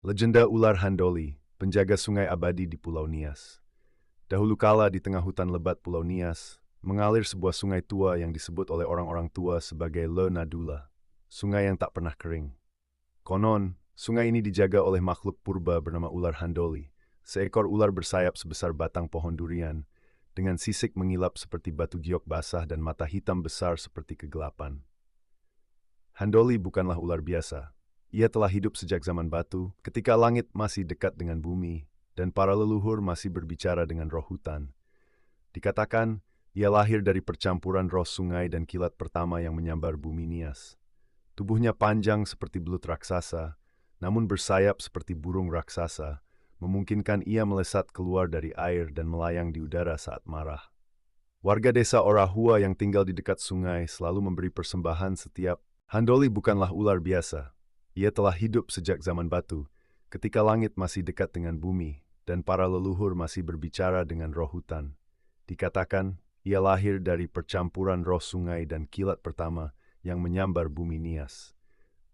Legenda ular Handoli, penjaga sungai abadi di Pulau Nias. Dahulu kala di tengah hutan lebat Pulau Nias, mengalir sebuah sungai tua yang disebut oleh orang-orang tua sebagai Le Nadula, sungai yang tak pernah kering. Konon, sungai ini dijaga oleh makhluk purba bernama ular Handoli, seekor ular bersayap sebesar batang pohon durian, dengan sisik mengilap seperti batu giok basah dan mata hitam besar seperti kegelapan. Handoli bukanlah ular biasa. Ia telah hidup sejak zaman batu, ketika langit masih dekat dengan bumi, dan para leluhur masih berbicara dengan roh hutan. Dikatakan, ia lahir dari percampuran roh sungai dan kilat pertama yang menyambar bumi Nias. Tubuhnya panjang seperti belut raksasa, namun bersayap seperti burung raksasa, memungkinkan ia melesat keluar dari air dan melayang di udara saat marah. Warga desa Orahua yang tinggal di dekat sungai selalu memberi persembahan setiap. Handoli bukanlah ular biasa. Ia telah hidup sejak zaman batu, ketika langit masih dekat dengan bumi, dan para leluhur masih berbicara dengan roh hutan. Dikatakan, ia lahir dari percampuran roh sungai dan kilat pertama yang menyambar bumi Nias.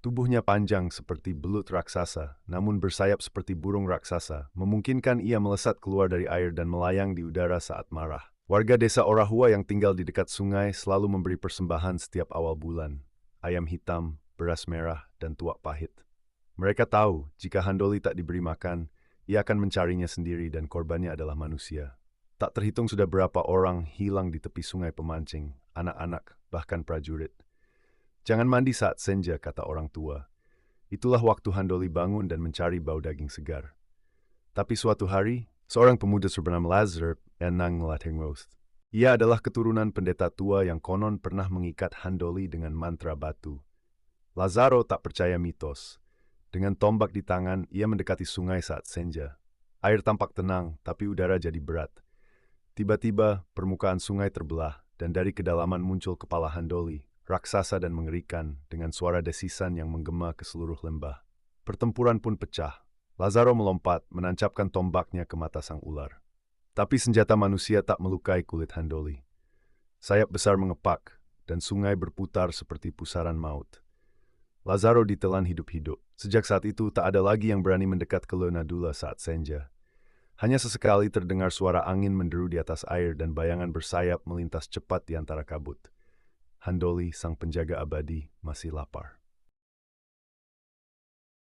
Tubuhnya panjang seperti belut raksasa, namun bersayap seperti burung raksasa, memungkinkan ia melesat keluar dari air dan melayang di udara saat marah. Warga desa Orahua yang tinggal di dekat sungai selalu memberi persembahan setiap awal bulan. Ayam hitam, beras merah, dan tuak pahit. Mereka tahu, jika Handoli tak diberi makan, ia akan mencarinya sendiri dan korbannya adalah manusia. Tak terhitung sudah berapa orang hilang di tepi sungai pemancing, anak-anak, bahkan prajurit. Jangan mandi saat senja, kata orang tua. Itulah waktu Handoli bangun dan mencari bau daging segar. Tapi suatu hari, seorang pemuda bernama Lazar enang melatih roast. Ia adalah keturunan pendeta tua yang konon pernah mengikat Handoli dengan mantra batu. Lazaro tak percaya mitos. Dengan tombak di tangan, ia mendekati sungai saat senja. Air tampak tenang, tapi udara jadi berat. Tiba-tiba, permukaan sungai terbelah, dan dari kedalaman muncul kepala Handoli, raksasa dan mengerikan, dengan suara desisan yang menggema ke seluruh lembah. Pertempuran pun pecah. Lazaro melompat, menancapkan tombaknya ke mata sang ular. Tapi senjata manusia tak melukai kulit Handoli. Sayap besar mengepak, dan sungai berputar seperti pusaran maut. Lazaro ditelan hidup-hidup. Sejak saat itu, tak ada lagi yang berani mendekat ke Le Nadula saat senja. Hanya sesekali terdengar suara angin menderu di atas air dan bayangan bersayap melintas cepat di antara kabut. Handoli, sang penjaga abadi, masih lapar.